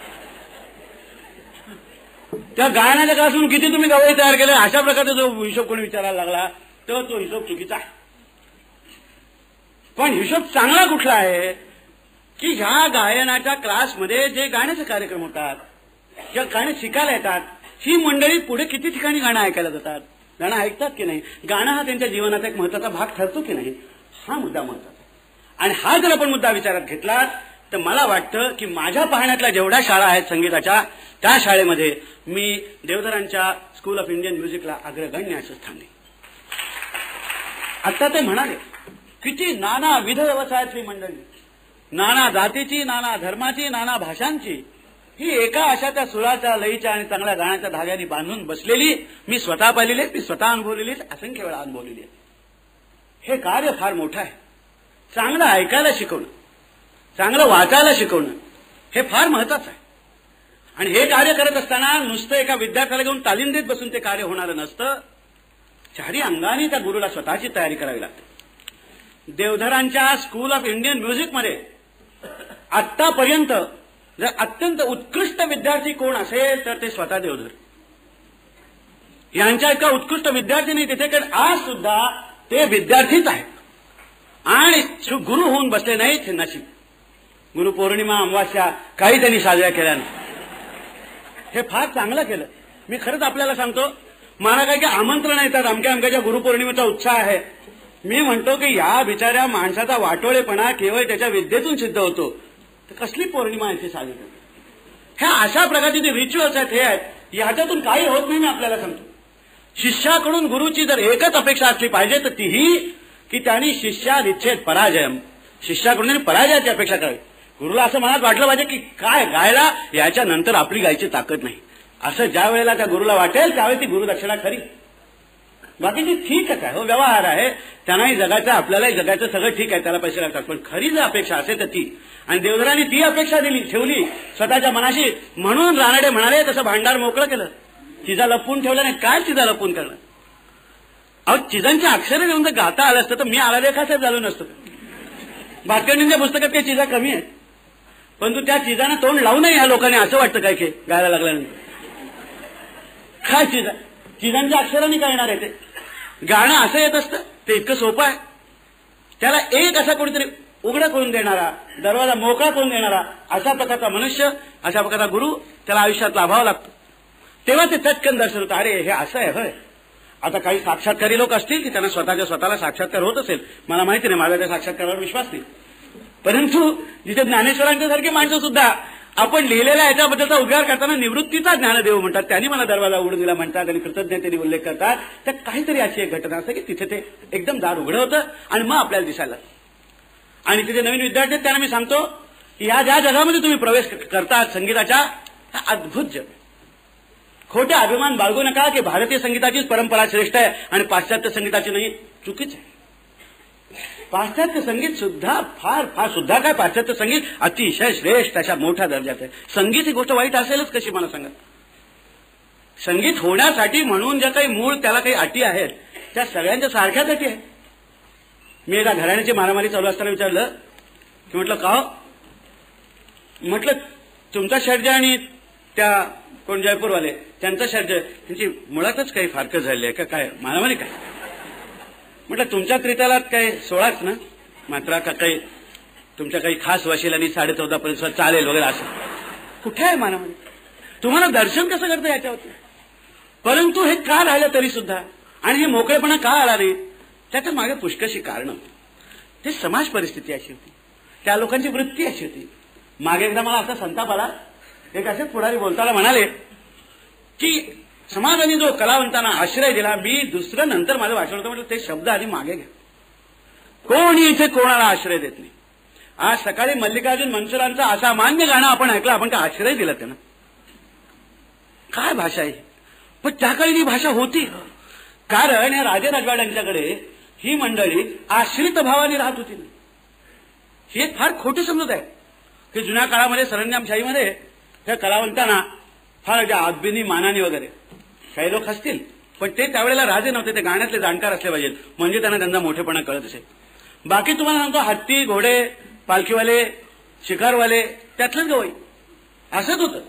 त्या गायनाच्या क्लासून किती तुम्ही गवई तयार केले, अशा प्रकारचा जो हिशोब कोणी विचारायला लागला तर तो हिशोब चुकीचा आहे. पण हिशोब चांगला कुठला आहे की ह्या गायनाच्या क्लासमध्ये जे गाण्याचे कार्यक्रम होतात, ज्या गाणे शिकायला येतात, ही मंडळी पुढे किती ठिकाणी गाणं ऐकायला जातात, गाणं ऐकतात की नाही, गाणं हा त्यांच्या जीवनाचा एक महत्वाचा भाग ठरतो की नाही, हा मुद्दा महत्वाचा आहे. आणि हा जर आपण मुद्दा विचारात घेतला तर मला वाटतं की माझ्या पाहण्यातल्या जेवढ्या शाळा आहेत संगीताच्या, त्या शाळेमध्ये मी देवधरांच्या स्कूल ऑफ इंडियन म्युझिकला अग्रगण्य असं स्थान देईन. आता ते म्हणाले किती नानाविध व्यवसायातली मंडळी, नाना जातीची, नाना धर्माची, नाना भाषांची, ही एका अशा त्या सुराच्या, लयीच्या आणि चांगल्या गाण्याच्या धाग्याने बांधून बसलेली मी स्वतः पाहिलेली, मी स्वतः अनुभवलेली, असंख्य वेळा अनुभवलेली आहे. हे कार्य फार मोठं आहे. चांगलं ऐकायला शिकवणं, चांगलं वाचायला शिकवणं हे फार महत्वाचं आहे. आणि हे कार्य करत असताना नुसतं एका विद्यार्थ्याला घेऊन तालीम देत बसून ते कार्य होणारं नसतं. चारी अंगाने त्या गुरुला स्वतःची तयारी करावी लागते. देवधरांच्या स्कूल ऑफ इंडियन म्युझिकमध्ये आतापर्यंत जर अत्यंत उत्कृष्ट विद्यार्थी कोण असेल तर ते स्वतः देवधर. यांच्या इतका उत्कृष्ट विद्यार्थी नाही तिथे, कारण आज सुद्धा ते विद्यार्थीच आहेत आणि गुरु होऊन बसले नाहीत. हे नशीब. गुरुपौर्णिमा, अमावास्या काही त्यांनी साजऱ्या केल्या नाही. हे फार चांगलं केलं. मी खरंच आपल्याला सांगतो, मला काही आमंत्रण येतात, अमक्या गुरुपौर्णिमेचा उत्साह आहे. मी म्हणतो की या बिचाऱ्या माणसाचा वाटोळेपणा केवळ त्याच्या विद्येतून सिद्ध होतो, तर कसली पौर्णिमा इथे साजरी करतो. ह्या अशा प्रकारचे जे रिच्युअल्स आहेत, हे आहेत, ह्याच्यातून काही होत नाही. मी आपल्याला सांगतो, शिष्याकडून गुरुची जर एकच अपेक्षा असली पाहिजे तर ती ही की त्यांनी शिष्यानिच्छेद पराजयम, शिष्याकडून पराजयाची अपेक्षा करावी. गुरुला असं मनात वाटलं पाहिजे की काय गायला याच्यानंतर आपली गायची ताकद नाही, असं ज्या वेळेला त्या गुरुला वाटेल त्यावेळी ती गुरुदक्षिणा खरी. बाकीची ठीकच आहे, हो व्यवहार आहे, त्यांनाही जगायचं, आपल्यालाही जगायचं, सगळं ठीक आहे, त्याला पैसे लागतात. पण खरी जर अपेक्षा असेल तर ती, आणि देवधरांनी ती अपेक्षा ठेवली स्वतःच्या मनाशी, म्हणून रानडे म्हणाले तसं भांडार मोकळं केलं. चिजा लपवून ठेवलं नाही. काय चिजा लपवून करणं? अहो, चिजांची अक्षरं घेऊन जर गाता आलं असतं तर मी आलादेखा झालो नसतो. भाटकर्णींच्या पुस्तकात काही चिजा कमी आहेत, परंतु त्या चिजांना तोंड लावू नये ह्या लोकांनी, असं वाटतं काय की गायला लागल्यानंतर. काय चिजा? चिजांच्या अक्षरांनी काय येणार आहे? ते गाणं असं येत असतं, ते इतकं सोपं आहे. त्याला एक असा कोणीतरी उघडा करून देणारा, दरवाजा मोकळा करून देणारा अशा प्रकारचा मनुष्य, अशा प्रकारचा गुरु त्याला आयुष्यात लाभावा लागतो. तेव्हा ते चटकन दर्शन होतं, अरे हे असं आहे होय. आता काही साक्षात्कारी लोक असतील की त्यांना स्वतःला साक्षात्कार होत असेल, मला माहिती नाही, माझा त्या साक्षात्कारावर विश्वास नाही. परंतु जिथे ज्ञानेश्वरांच्या सारखी माणसं सुद्धा आपण लिहिलेल्या याच्याबद्दलचा उद्गार करताना निवृत्तीचा ज्ञानदेव म्हणतात, त्यांनी मला दरवाजा उघडून दिला म्हणतात आणि कृतज्ञतेने उल्लेख करतात. तर काहीतरी अशी एक घटना असते की तिथे ते एकदम दार उघडं होतं आणि मग आपल्याला दिसायला. आणि तिथे नवीन विद्यार्थी आहेत त्यांना मी सांगतो की या ज्या जगामध्ये तुम्ही प्रवेश करता संगीताच्या, हा अद्भुत जग. खोटे अभिमान बाळगू नका की भारतीय संगीताचीच परंपरा श्रेष्ठ आहे आणि पाश्चात्य संगीताची नाही. चुकीच आहे. पाश्चात्य संगीत सुद्धा फार फार सुद्धा काय, पाश्चात्य संगीत अतिशय श्रेष्ठ अशा मोठ्या दर्जाचं आहे. संगीत ही गोष्ट वाईट असेलच कशी, मला सांगा. संगीत होण्यासाठी म्हणून ज्या काही मूळ त्याला काही अटी आहेत त्या सगळ्यांच्या सारख्याच अटी आहेत. मी एका घराण्याची मारामारी चालू असताना विचारलं की म्हटलं का हो? म्हटलं तुमचा षड्ज आणि त्या कोण जयपूरवाले त्यांचा षड्ज, त्यांची मुळातच काही फारकत झाली आहे का, काय मारामारी काय? म्हटलं तुमच्या त्रितालात काय 16च ना मात्रा का, काही तुमच्या काही खास वशील आणि 14.5 पर्यंत चालेल वगैरे, असं कुठे आहे मारामारी? तुम्हाला दर्शन कसं करतं याच्यावरती? परंतु हे का राहिलं तरी सुद्धा आणि हे मोकळेपणा का आला नाही, त्याच्या मागे पुष्कळशी कारण होती. ते समाज परिस्थिती अशी होती, त्या लोकांची वृत्ती अशी होती. मागे एकदा मला असा संताप आला, एक असेच पुढारी बोलताना म्हणाले की समाजाने जो कलावंतांना आश्रय दिला, मी दुसरं नंतर माझं भाषण होतं म्हटलं ते शब्द आधी मागे घ्या. कोणी इथे कोणाला आश्रय देत नाही. आज सकाळी मल्लिकार्जुन मनसुरांचं असामान्य गाणं आपण ऐकलं, आपण काय आश्रय दिला त्यांना? काय भाषा आहे? पण त्या काळी ही भाषा होती, कारण या राजे राजवाड्यांच्याकडे ही मंडळी आश्रित भावाने राहत होती. ही एक फार खोटी समजूत आहे की जुन्या काळामध्ये सरंजामशाहीमध्ये त्या कलावंतांना फार आदबीनी मानाने वगैरे काही लोक असतील, पण ते त्यावेळेला राजे नव्हते, ते गाण्यातले जाणकार असले पाहिजेत म्हणजे त्यांना मोठेपणा कळत असेल. बाकी तुम्हाला सांगतो हत्ती घोडे पालखीवाले शिकारवाले त्यातलंच गवई असंच होतं.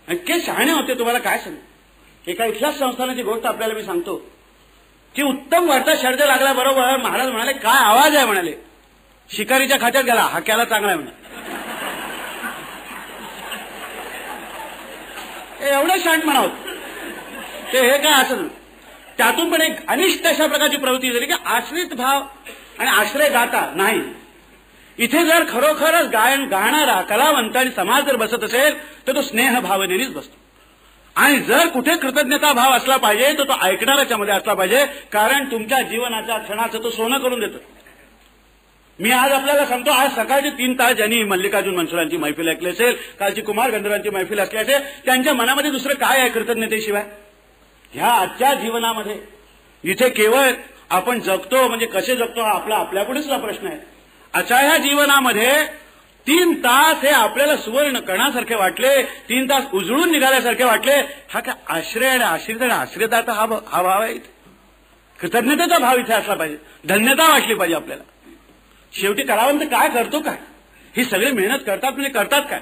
इतके शहाणे होते तुम्हाला काय सांगू. एका इथल्याच संस्थानाची गोष्ट आपल्याला मी सांगतो की उत्तम वार्ता शर्द लागल्याबरोबर महाराज म्हणाले काय आवाज आहे, म्हणाले शिकारीच्या खात्यात गेला, हाक्याला चांगला आहे म्हणे. एवढं शांत म्हणावं ते हे काय असं. त्यातून पण एक अनिष्ट अशा प्रकारची प्रवृत्ती झाली की आश्रित भाव आणि आश्रयदाता नाही. इथे जर खरोखरच गायन गाणारा कलावंत आणि समाज जर बसत असेल तर तो स्नेह भावनेनेच बसतो. आणि जर कुठे कृतज्ञता भाव असला पाहिजे तर तो ऐकणाऱ्याच्या मध्ये असला पाहिजे, कारण तुमच्या जीवनाच्या क्षणाचं तो सोनं करून देतो. मी आज आपल्याला सांगतो, आज सकाळचे 3 तास ज्यांनी मल्लिकार्जुन मनसुरांची मैफिल ऐकली असेल, कालची कुमार गंधर्वांची मैफिल असली असेल, त्यांच्या मनामध्ये दुसरं काय आहे कृतज्ञतेशिवाय? ह्या आजच्या जीवनामध्ये इथे केवळ आपण जगतो म्हणजे कसे जगतो हा आपला आपल्यापुढेचला प्रश्न आहे. अशा ह्या जीवनामध्ये 3 तास हे आपल्याला सुवर्ण कणासारखे वाटले, 3 तास उजळून निघाल्यासारखे वाटले. हा काय आश्रय आणि आश्रित आणि आश्रयदाता हा भाव आहे इथे. कृतज्ञतेचा भाव इथे असला पाहिजे, धन्यता वाटली पाहिजे आपल्याला. शेवटी कलावंत काय करतो काय, ही सगळी मेहनत करतात म्हणजे करतात काय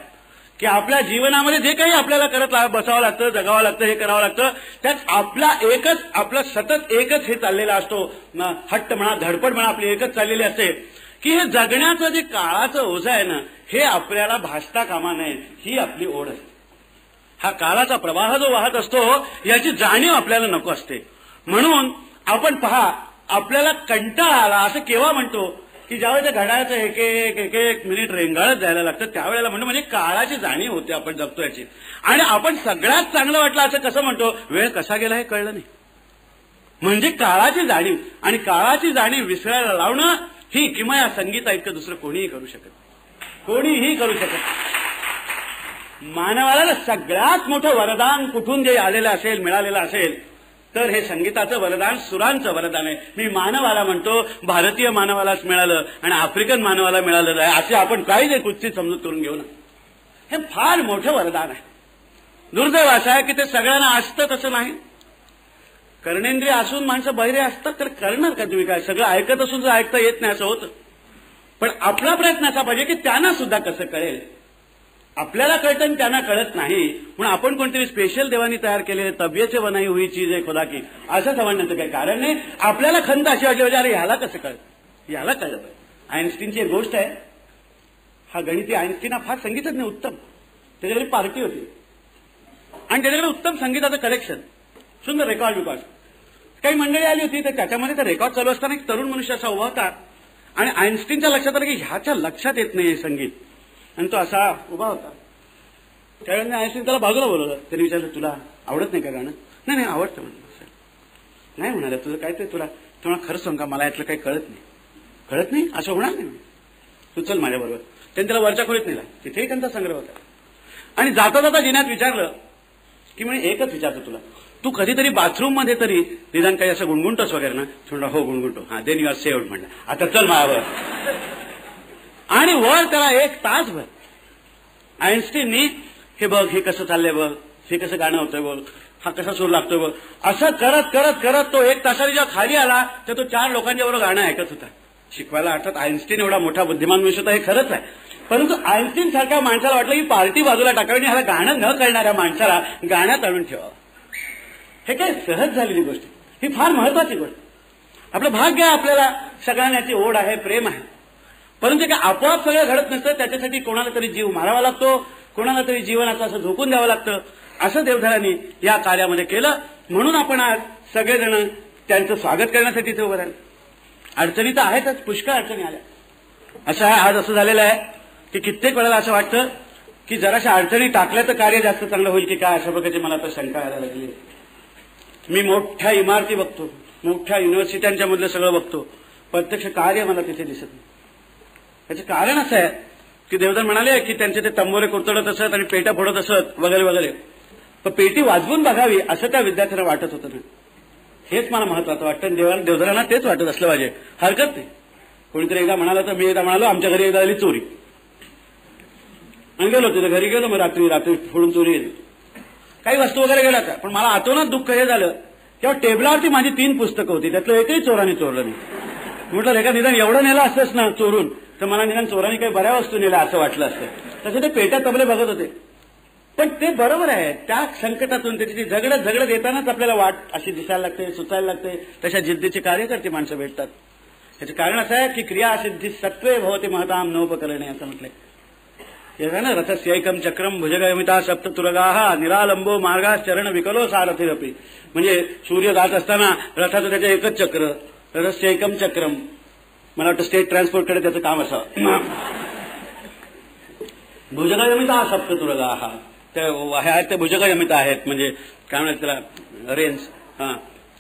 की आपल्या जीवनामध्ये जे काही आपल्याला करत बसावं लागतं, जगावं लागतं, हे करावं लागतं, त्यात आपलं सतत एकच हे चाललेला असतो. हट्ट म्हणा धडपड म्हणा आपली एकच चाललेली असते की हे जगण्याचं जे काळाचं ओझं आहे ना, हे आपल्याला भासता कामा नये, ही आपली ओढ असते. हा काळाचा प्रवाह जो वाहत असतो याची जाणीव आपल्याला नको असते. म्हणून आपण पहा, आपल्याला कंटाळा आला असं केव्हा म्हणतो की ज्यावेळेस घड्याळाचं एक मिनिट रेंगाळत जायला लागतं त्यावेळेला म्हणतो, म्हणजे काळाची जाणीव होते आपण जगतो याची. आणि आपण सगळ्यात चांगलं वाटलं असं कसं म्हणतो, वेळ कसा गेला हे कळलं नाही. म्हणजे काळाची जाणीव, आणि काळाची जाणीव विसरायला लावणं ही किमया संगीता इतकं दुसरं कोणीही करू शकत, कोणीही करू शकत. मानवाला सगळ्यात मोठं वरदान कुठून जे आलेलं असेल, मिळालेलं असेल, तर हे संगीताचं वरदान सुरांचं वरदान आहे. मी मानवाला म्हणतो, भारतीय मानवालाच मिळालं आणि आफ्रिकन मानवाला मिळालं आहे असे आपण काही जे कुठची समजूत करून घेऊ ना. हे फार मोठं वरदान आहे. दुर्दैव असं आहे की ते सगळ्यांना असतं तसं नाही. कर्णेंद्रिय असून माणसं बहिरे असतात तर करणार का तुम्ही काय? सगळं ऐकत असून जर ऐकता येत नाही असं होतं. पण आपला प्रयत्न असा पाहिजे की त्यांना सुद्धा कसं कळेल. आपल्याला कळतं आणि त्यांना कळत नाही, म्हणून आपण कोणतरी स्पेशल देवानी तयार केलेले तब्येचे बनाई हुई चीज आहे खुदा की असं समजण्याचं काही कारण नाही. आपल्याला खंत अशी वाटली अरे ह्याला कसं कळत, ह्याला कळत. आईन्स्टीनची एक गोष्ट आहे, हा गणिती आईन्स्टीन हा फार संगीतज्ञ उत्तम, त्याच्याकडे पार्टी होती आणि त्याच्याकडे उत्तम संगीताचं कलेक्शन, सुंदर रेकॉर्ड. काही मंडळी आली होती तर त्याच्यामध्ये तर रेकॉर्ड चालू असताना एक तरुण मनुष्य असा उभा होता आणि आईन्स्टीनच्या लक्षात आलं की ह्याच्या लक्षात येत नाही संगीत, आणि तो असा उभा होता. त्यावेळेला आईन्स्टीन त्याला बाजूला बोलवलं. त्यांनी विचारलं तुला आवडत नाही का गाणं? नाही आवडतं म्हणलं. नाही म्हणाले तुझं काय ते तुला खरं सांग का मला यातलं काही कळत नाही असं होणार नाही, तू चल माझ्याबरोबर. त्यांनी त्याला वरच्या खोलीत नेला, तिथेही त्यांचा संग्रह होता. आणि जाता जाता जिन्यात विचारलं की म्हणे एकच विचारतो तुला, तू कधीतरी बाथरूम मध्ये तरी निदान काही असं गुणगुणतोस वगैरे ना? म्हणलं हो गुणगुणतो. हा देन यू आर सेव्ड म्हणलं. आता चल माझ्यावर. आणि वर त्याला 1 तासभर आईन्स्टीननी हे बघ, हे कसं चाललंय बघ, हे कसं गाणं होतंय बघ, हा कसा सूर लागतोय बघ, असं करत करत करत तो 1 तासाने जेव्हा खाली आला तर तो 4 लोकांच्या बरोबर गाणं ऐकत होता. शिकवायला अर्थात आईन्स्टीन एवढा मोठा बुद्धिमान मनुष्य होता हे खरंच आहे, परंतु आईन्स्टीन सारख्या माणसाला वाटलं की पार्टी बाजूला टाकावी आणि ह्याला गाणं न कळणाऱ्या माणसाला गाण्यात आणून ठेवावं. हे काय सहज झालेली गोष्ट, ही फार महत्वाची गोष्ट. आपलं भाग्य आहे, आपल्याला सगळ्यांना याची ओढ आहे, प्रेम आहे. परंतु काय आपोआप सगळं घडत नसतं. त्याच्यासाठी कोणाला तरी जीव मारावा लागतो, कोणाला तरी जीवनाचं असं झोकून द्यावं लागतं. असं देवधरांनी या कार्यामध्ये केलं. म्हणून आपण आज सगळेजण त्यांचं स्वागत करण्यासाठी इथे उभं राहिलो. अडचणी तर आहेतच, पुष्कळ अडचणी आल्या. आज असं झालेलं आहे की कित्येक वेळेला असं वाटतं की जराशा अडचणी टाकल्या तर कार्य जास्त चांगलं होईल की काय, अशा प्रकारची मला तर शंका यायला लागली. मी मोठ्या इमारती बघतो, मोठ्या युनिव्हर्सिट्यांच्या मधलं सगळं बघतो, प्रत्यक्ष कार्य मला तिथे दिसत नाही. त्याचं कारण असं आहे की देवधर म्हणाले की त्यांचे ते तंबोरे कोतडत असत आणि पेट्या फोडत असत वगैरे वगैरे, पण पेटी वाजवून बघावी असं त्या विद्यार्थ्यांना वाटत होतं ना. हेच मला महत्वाचं वाटतं. देवधरांना तेच वाटत असलं पाहिजे, हरकत नाही. कोणीतरी एकदा म्हणाला तर मी एकदा म्हणालो आमच्या घरी एकदा आली चोरी आणि गेलो तिथे घरी गेलो. मग रात्री फोडून चोरी गेली, काही वस्तू वगैरे गेल्या त्या. पण मला अतोनात दुःख हे झालं तेव्हा टेबलावरती माझी 3 पुस्तकं होती, त्यातलं एकही चोराने चोरलं नाही. म्हटलं रेखा निदान एवढं नेलं असतंच ना चोरून तर मला निदान चोरांनी काही बऱ्या वस्तू नेल्या असं वाटलं असतं. तसे ते पेट्या तबले बघत होते. पण ते बरोबर आहे, त्या संकटातून त्याची झगडत येतानाच आपल्याला वाट अशी दिसायला लागते, सुचायला लागते. तशा जिद्दीचे कार्यकर्ते माणसं भेटतात. याचं कारण असं आहे की क्रिया सिद्धी सत्वे भवते महताम नोपकरणे असं म्हटलंय. हे ना रथस्यैकम चक्रम भुजगमिता सप्ततुरगाहा निरालंबो मार्गास चरण विकलो सारथिरपी. म्हणजे सूर्य जात असताना रथाचं त्याचं एकच चक्र, रथस्यैकम चक्रम. मला वाटतं स्टेट ट्रान्सपोर्टकडे त्याचं काम असावं. भुजगमिता सप्ततुरगाहा ते भुजगमिता आहेत, म्हणजे काय म्हणतात त्याला, रेंज,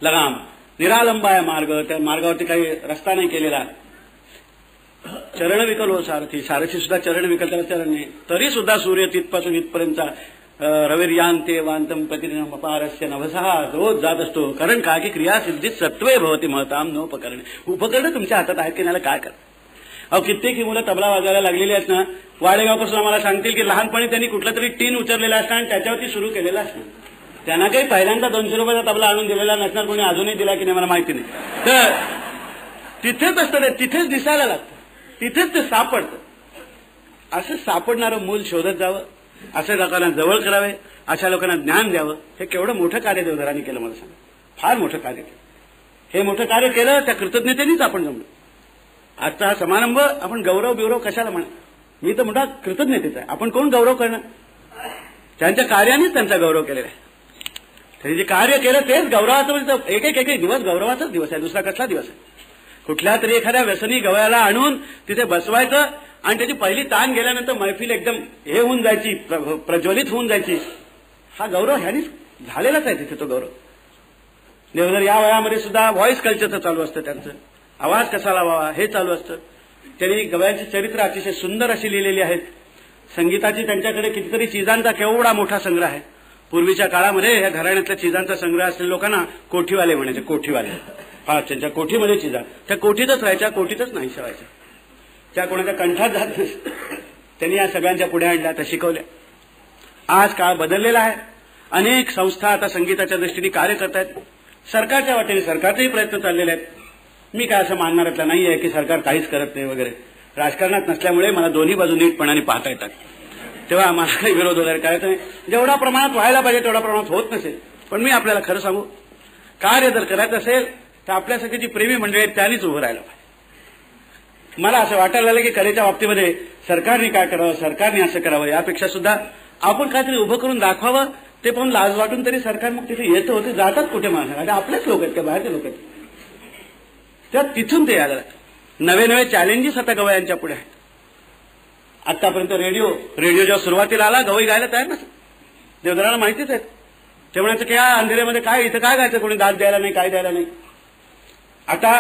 लगाम. निरालंब आहे मार्ग, त्या मार्गावरती काही रस्ता नाही केलेला. चरण विकल हो सारथी, सारथी सुद्धा चरण विकल, त्याला चरण नाही. तरी सुद्धा सूर्य तिथपासून इथपर्यंतचा रविर्यांते वांतम प्रतिदिनम अपारस्य नभसहा रोज जात असतो. कारण काय की क्रिया सिद्धीत सत्वे भवती महताम न उपकरणे. उपकरणं तुमच्या हातात आहेत की नाही काय कर. अहो कित्येक ही मुलं तबला वाजवायला लागलेली आहेत ना. वाडेगावपासून आम्हाला सांगतील की लहानपणी त्यांनी कुठलं तरी टीन उचललेलं असणार आणि त्याच्यावरती सुरू केलेलं असणार. त्यांना काही पहिल्यांदा 200 रुपयाचा तबला आणून दिलेला नसणार, कोणी अजूनही दिला की नाही मला माहिती नाही. तर तिथेच असतं ते, तिथेच दिसायला लागतं, तिथेच ते सापडतं. असं सापडणारं मूल शोधत जावं, अशा लोकांना जवळ करावे, अशा लोकांना ज्ञान द्यावं. हे केवढं मोठं कार्य देवधरांनी केलं मला सांगा. फार मोठं कार्य केलं. हे मोठं कार्य केलं त्या कृतज्ञतेनेच आपण जमलो. आजचा हा समारंभ आपण गौरव कशाला म्हणा. मी तर मोठा कृतज्ञतेचा आहे. आपण कोण गौरव करणार. त्यांच्या कार्यानेच त्यांचा गौरव केलेला आहे. त्यांनी जे कार्य केलं तेच गौरवाचं. म्हणजे एक दिवस गौरवाचाच दिवस आहे, दुसरा कसला दिवस आहे. कुठल्या तरी एखाद्या व्यसनी गवयाला आणून तिथे बसवायचं आणि त्याची पहिली ताण गेल्यानंतर मैफिल एकदम हे होऊन जायची, प्रज्वलित होऊन जायची. हा गौरव ह्यानीच झालेलाच आहे तिथे तो गौरव. देवधर या वयामध्ये सुद्धा व्हॉइस कल्चरचं चालू असतं, त्यांचं आवाज कसा लावावा हे चालू असतं. त्यांनी गवयाची चरित्र अतिशय सुंदर अशी लिहिलेली आहेत. संगीताची त्यांच्याकडे कितीतरी चीजांचा केवढा मोठा संग्रह आहे. पूर्वीच्या काळामध्ये या घराण्यातल्या चीजांचा संग्रह असलेल्या लोकांना कोठीवाले म्हणायचे. कोठीवाले, हा त्यांच्या कोठीमध्ये चिजा, त्या कोठीतच राहायच्या, कोठीतच नाही शिवायच्या, त्या कोणाच्या कंठात जात नाही. त्यांनी या सगळ्यांच्या पुढे आणल्या, त्या शिकवल्या. आज काळ बदललेला आहे. अनेक संस्था आता संगीताच्या दृष्टीने कार्य करतायत. सरकारच्या वाटेने सरकारचेही प्रयत्न चाललेले आहेत. मी काय असं मानणाऱ्यातला नाही आहे की सरकार काहीच करत नाही वगैरे. राजकारणात नसल्यामुळे मला दोन्ही बाजू नीटपणाने पाहता येतात, तेव्हा मला काही विरोध वगैरे करायचा नाही. जेवढ्या प्रमाणात व्हायला पाहिजे तेवढ्या प्रमाणात होत नसेल. पण मी आपल्याला खरं सांगू, कार्य जर करायचं असेल तर आपल्यासाठी जी प्रेमी मंडळी आहेत त्यांनीच उभं राहायला पाहिजे. मला असं वाटायला लागलं की कलेच्या बाबतीमध्ये सरकारने काय करावं, सरकारने असं करावं, यापेक्षा सुद्धा आपण काहीतरी उभं करून दाखवावं. ते पण लाज वाटून तरी सरकार मग तिथे येतं होते, जातात कुठे माणसं. आणि आपलेच लोक आहेत का बाहेरचे लोक आहेत, त्या तिथून ते यायला लागतात. नवे चॅलेंजेस आता गवयांच्या पुढे आहेत. आतापर्यंत रेडिओ जेव्हा सुरुवातीला आला गवई गायला तयार नसत. देवधराला माहितीच आहे. ते म्हणायचं की या अंधेऱ्यामध्ये काय, इथं काय गायचं, कोणी दाद द्यायला नाही, काय द्यायला नाही. आता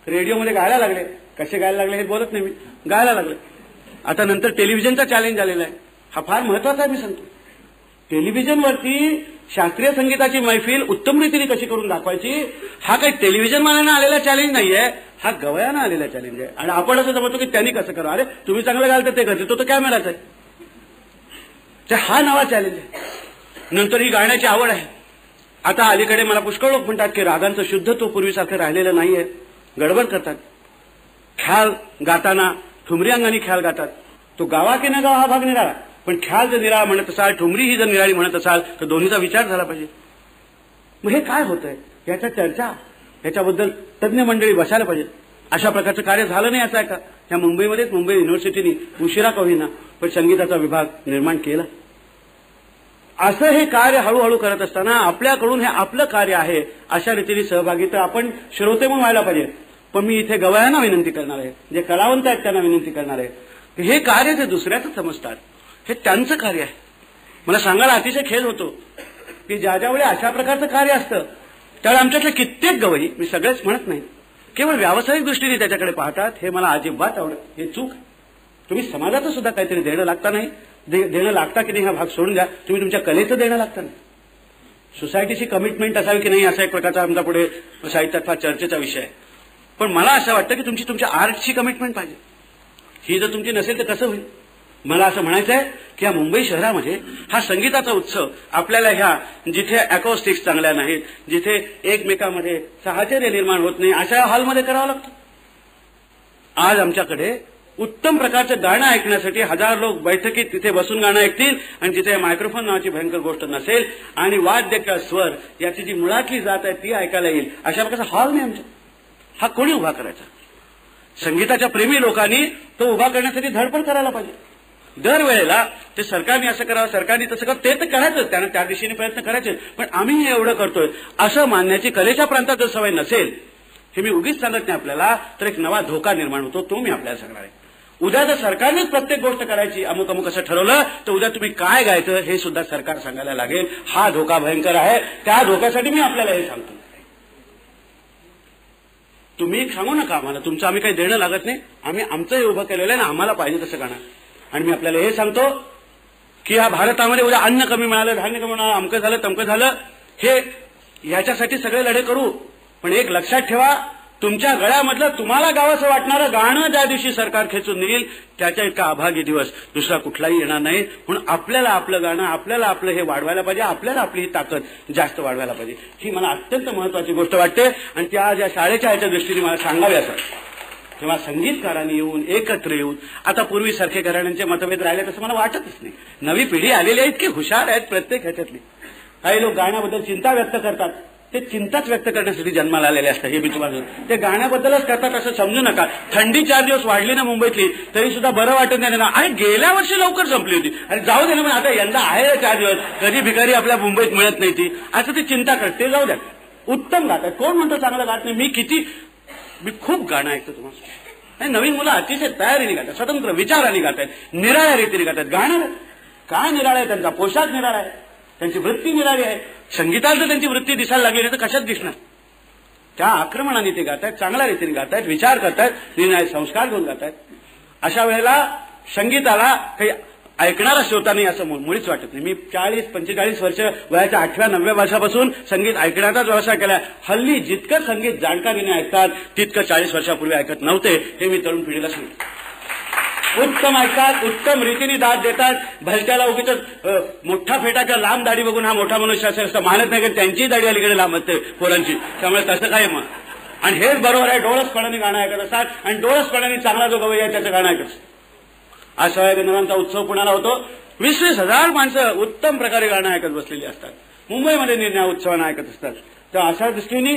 रेडिओमध्ये गायला लागले. कसे गायला लागले हे बोलत नाही मी, गायला लागले. आता नंतर टेलिव्हिजनचा चॅलेंज आलेला आहे. हा फार महत्वाचा आहे. मी सांगतो, टेलिव्हिजनवरती शास्त्रीय संगीताची मैफिल उत्तम रीतीने कशी करून दाखवायची, हा काही टेलिव्हिजन मानानं आलेला चॅलेंज नाहीये, हा गवयानं आलेला चॅलेंज आहे. आणि आपण असं समजतो की त्यांनी कसं करा, अरे तुम्ही चांगलं घालता ते करते, तो कॅमेराच आहे. हा नवा चॅलेंज आहे. नंतर ही गाण्याची आवड आहे. आता अलीकडे मला पुष्कळ लोक म्हणतात की रागांचं शुद्धत्व पूर्वीसारखं राहिलेलं नाहीये, गडबड करतात. ख्याल गाताना ठुमरी अंगाने ख्याल गातात. तो गावा की न गावा हा भाग निराळा, पण ख्याल जर निराळा म्हणत असाल, ठुमरी ही जर निराळी म्हणत असाल तर दोन्हीचा विचार झाला पाहिजे. मग हे काय होतंय याच्या चर्चा, याच्याबद्दल तज्ञ मंडळी बसायला पाहिजे. अशा प्रकारचं कार्य झालं नाही असं आहे का. या मुंबईमध्येच मुंबई युनिव्हर्सिटीने उशिरा का होईना पण संगीताचा विभाग निर्माण केला. असं हे कार्य हळूहळू करत असताना आपल्याकडून हे आपलं कार्य आहे अशा रीतीने सहभागी तर आपण श्रोते म्हणून व्हायला पाहिजे. पण मी इथे गवयांना विनंती करणार आहे, जे कलावंत आहेत त्यांना विनंती करणार आहे की हे कार्य ते दुसऱ्याच समजतात, हे त्यांचं कार्य आहे. मला सांगायला अतिशय खेद होतो की ज्या ज्यावेळी अशा प्रकारचं कार्य असतं त्यावेळी आमच्यातले कित्येक गवई, मी सगळेच म्हणत नाही, केवळ व्यावसायिक दृष्टीने त्याच्याकडे पाहतात. हे मला अजिबात आवडत, हे चूक. तुम्ही समाजाचं सुद्धा काहीतरी देणं लागता नाही, देणं लागता की नाही हा भाग सोडून द्या, तुम्ही तुमच्या कलेचं देणं लागतं नाही. सोसायटीची कमिटमेंट असावी की नाही असा एक प्रकारचा आमचा पुढे साहित्यात फार चर्चेचा विषय आहे. पण मला असं वाटतं की तुमची तुमच्या आर्टची कमिटमेंट पाहिजे. ही जर तुमची नसेल तर कसं होईल. मला असं म्हणायचं आहे की या मुंबई शहरामध्ये हा संगीताचा उत्सव आपल्याला ह्या जिथे अकॉस्टिक्स चांगल्या नाहीत, जिथे एकमेकांमध्ये साहचर्य निर्माण होत नाही अशा हॉलमध्ये करावं लागतं. आज आमच्याकडे उत्तम प्रकारचं गाणं ऐकण्यासाठी 1000 लोक बैठकीत तिथे बसून गाणं ऐकतील आणि जिथे मायक्रोफोन नावाची भयंकर गोष्ट नसेल आणि वाद्य किंवा स्वर याची जी मुळातली जात आहे ती ऐकायला येईल अशा प्रकारचा हॉल नाही आमचा. हा कोणी उभा करायचा. संगीताच्या प्रेमी लोकांनी तो उभा करण्यासाठी धडपड करायला पाहिजे. दरवेळेला ते सरकारने असं करावं, सरकारने तसं करावं, ते तर करायचं, त्यांना त्या दिशेने प्रयत्न करायचे. पण आम्ही हे एवढं करतोय असं मानण्याची कलेच्या प्रांतात जर सवय नसेल, हे मी उगीच सांगत नाही आपल्याला, तर एक नवा धोका निर्माण होतो. तो मी आपल्याला सांगणार आहे. उद्या जर सरकारनेच प्रत्येक गोष्ट करायची अमुक अमुक असं ठरवलं तर उद्या तुम्ही काय गायचं हे सुद्धा सरकार सांगायला लागेल. हा धोका भयंकर आहे. त्या धोक्यासाठी मी आपल्याला हे सांगतो. तुम्ही सांगू नका आम्हाला, तुमचं आम्ही काही देणं लागत नाही, आम्ही आमचं हे उभं केलेलं आहे ना, आम्हाला पाहिजे तसं गाणं. आणि मी आपल्याला हे सांगतो की या भारतामध्ये उद्या अन्न कमी मिळालं, धान्य कमी मिळालं, अमकं झालं तमकं झालं, हे ह्याच्यासाठी सगळे लढे करू. पण एक लक्षात ठेवा, तुमच्या गळ्यामधलं तुम्हाला गावंसं वाटणारं गाणं ज्या दिवशी सरकार खेचून नेईल त्याच्या इतका अभागी दिवस दुसरा कुठलाही येणार नाही. म्हणून आपल्याला आपलं गाणं, आपल्याला आपलं हे वाढवायला पाहिजे, आपल्याला आपली ही ताकद जास्त वाढवायला पाहिजे. ही मला अत्यंत महत्वाची गोष्ट वाटते. आणि त्या आज या शाळेच्या ह्याच्या दृष्टीने मला सांगावे असं, तेव्हा संगीतकारांनी येऊन एकत्र येऊन, आता पूर्वीसारखे घराण्यांचे मतभेद राहिले तसं मला वाटतच नाही. नवी पिढी आलेली आहे, इतकी हुशार आहेत प्रत्येक ह्याच्यातली. काही लोक गाण्याबद्दल चिंता व्यक्त करतात, ते चिंताच व्यक्त करण्यासाठी जन्माला आलेले असतात. हे मी तुम्हाला ते गाण्याबद्दलच करतात असं समजू नका. थंडी 4 दिवस वाढली ना मुंबईतली तरी सुद्धा बरं वाटत नाही ना. आणि गेल्या वर्षी लवकर संपली होती आणि जाऊ दे ना, मग आता यंदा आहे 4 दिवस, कधी भिकारी आपल्या मुंबईत मिळत नाही ती, असं ती चिंता करते. जाऊ द्या, उत्तम गातात. कोण म्हणतो चांगलं गात नाही. मी खूप गाणं ऐकतो तुम्हाला. नवीन मुलं अतिशय तयारीने गातात, स्वतंत्र विचाराने गातात, निराळ्या रीतीने गातात. गाणं काय निराळा आहे, त्यांचा पोशाख निराळा आहे, त्यांची वृत्ती निराळी आहे. संगीतात जर त्यांची वृत्ती दिसायला लागली नाही तर कशात दिसणार. त्या आक्रमणाने ते गातायत, चांगल्या रीतीने गातायत, विचार करतायत, निर्णय संस्कार घेऊन गातायत. अशा वेळेला संगीताला काही ऐकणारा श्रोता नाही असं मुळीच वाटत नाही. मी 40-45 वर्ष वयाच्या 8व्या-9व्या वर्षापासून संगीत ऐकण्याचाच व्यवसाय केला. हल्ली जितकं संगीत जाणकारीने ऐकतात तितकं 40 वर्षापूर्वी ऐकत नव्हते, हे मी तरुण पिढीला सांगतो. उत्तम ऐकतात, उत्तम रीतीने दाद देतात. भलत्याला उगीच मोठा फेटा किंवा लांब दाढी बघून हा मोठा मनुष्य असेल असं मानत नाही, कारण त्यांची दाढी अलीकडे लांब असते पोरांची, त्यामुळे तसं काय मग. आणि हेच बरोबर आहे, डोळसपणाने गाणं ऐकत असतात आणि डोळसपणाने चांगला जो गवई आहे त्याचं गाणं ऐकत असतात. आज सवाई गंधर्वांचा उत्सव पुण्याला होतो. 20-20 हजार माणसं उत्तम प्रकारे गाणं ऐकत बसलेली असतात. मुंबईमध्ये निर्णय उत्सवानं ऐकत असतात. तर अशा दृष्टीने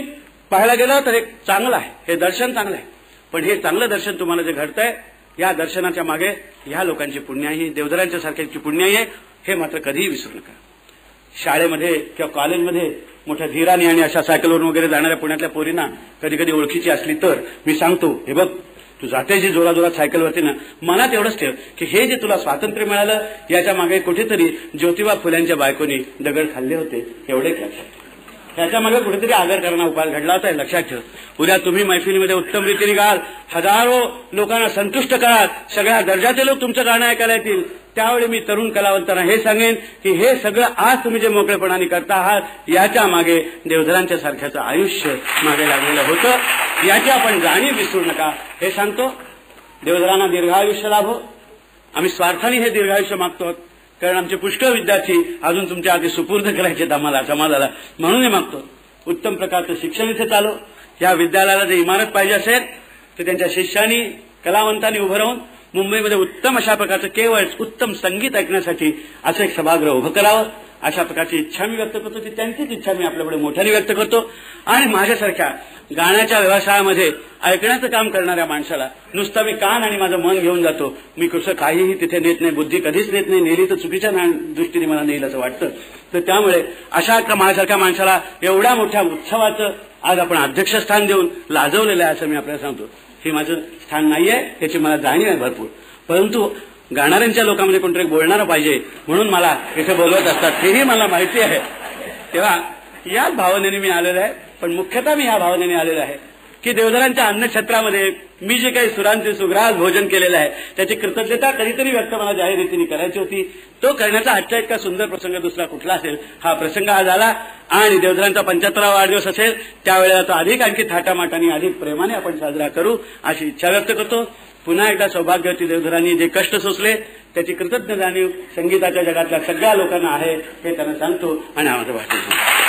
पाहायला गेलं तर एक चांगलं आहे, हे दर्शन चांगलं आहे. पण हे चांगलं दर्शन तुम्हाला जे घडतंय, या दर्शनाच्या मागे ह्या लोकांची पुण्याई, देवधरांच्या सारख्याची पुण्याई आहे, हे मात्र कधीही विसरू नका. शाळेमध्ये किंवा कॉलेजमध्ये मोठ्या धीराने आणि अशा सायकलवरून वगैरे जाणाऱ्या पुण्यातल्या पोरींना कधी कधी ओळखीची असली तर मी सांगतो, हे बघ तू जाते जी जोराजोरात सायकलवरती ना, मनात एवढंच ठेव की हे जे तुला स्वातंत्र्य मिळालं याच्या मागे कुठेतरी ज्योतिबा फुल्यांच्या बायकोनी दगड खाल्ले होते, एवढे लक्षात. त्याच्या मागे कुठेतरी आदर करणारा उपाय घडला होता, लक्षात ठेव. उद्या तुम्ही मैफिलीमध्ये उत्तम रीतीने गाल, हजारो लोकांना संतुष्ट कराल, सगळ्या दर्जाचे लोक तुमचं गाणं ऐकायला येतील. त्यावेळी मी तरुण कलावंतांना हे सांगेन की हे सगळं आज तुम्ही जे मोकळेपणाने करता आहात याच्या मागे देवधरांच्या सारख्याचं आयुष्य मागे लागलेलं होतं, याची आपण जाणीव विसरू नका, हे सांगतो. देवधरांना दीर्घायुष्य लाभो. आम्ही स्वार्थाने हे दीर्घायुष्य मागतो, कारण आमचे पुष्कळ विद्यार्थी अजून तुमच्या आधी सुपूर्द करायचे आम्हाला, समाजाला, म्हणून हे मागतो. उत्तम प्रकारचं शिक्षण इथे चालू. या विद्यालयाला जर इमारत पाहिजे असेल तर त्यांच्या शिष्यांनी, कलावंतांनी उभं राहून मुंबईमध्ये उत्तम अशा प्रकारचं केवळ उत्तम संगीत ऐकण्यासाठी असं एक सभागृह उभं करावं. अशा प्रकारची इच्छा मी व्यक्त करतो. ती त्यांचीच इच्छा मी आपल्याकडे मोठ्याने व्यक्त करतो. आणि माझ्यासारख्या गाण्याच्या व्यवसायामध्ये ऐकण्याचं काम करणाऱ्या माणसाला नुसता मी कान आणि माझं मन घेऊन जातो, मी कसं काहीही तिथे नेत नाही, बुद्धी कधीच नेत नाही, नेली तर चुकीच्या दृष्टीने मला नेईल असं वाटतं. तर त्यामुळे अशा माझ्यासारख्या माणसाला एवढ्या मोठ्या उत्सवाचं आज आपण अध्यक्षस्थान देऊन लाजवलेलं आहे असं मी आपल्याला सांगतो. हे माझं स्थान नाहीये, याची मला जाणीव आहे भरपूर. परंतु गाणाऱ्यांच्या लोकांमध्ये कोणतरी बोलणारं पाहिजे म्हणून मला इथे बोलवत असतात, हेही मला माहिती आहे. तेव्हा याच भावनेने मी आलेलो आहे. पण मुख्यतः मी या भावनेने आलेलो आहे की देवधरांच्या अन्नछत्रामध्ये मी जे काही सुरांचे सुग्रास भोजन केलेलं आहे त्याची कृतज्ञता कधीतरी व्यक्त मला जाहीर रीतीने करायची होती. तो करण्याचा आजचा इतका सुंदर प्रसंग दुसरा कुठला असेल. हा प्रसंग आज आला आणि देवधरांचा 75वा वाढदिवस असेल त्यावेळेला तो अधिक आणखी थाटामाटाने अधिक प्रेमाने आपण साजरा करू अशी इच्छा व्यक्त करतो. पुन्हा एकदा सौभाग्यवती देवधरांनी जे कष्ट सोसले त्याची कृतज्ञ जाणीव संगीताच्या जगातल्या सगळ्या लोकांना आहे हे त्यांना सांगतो आणि माझं भाषण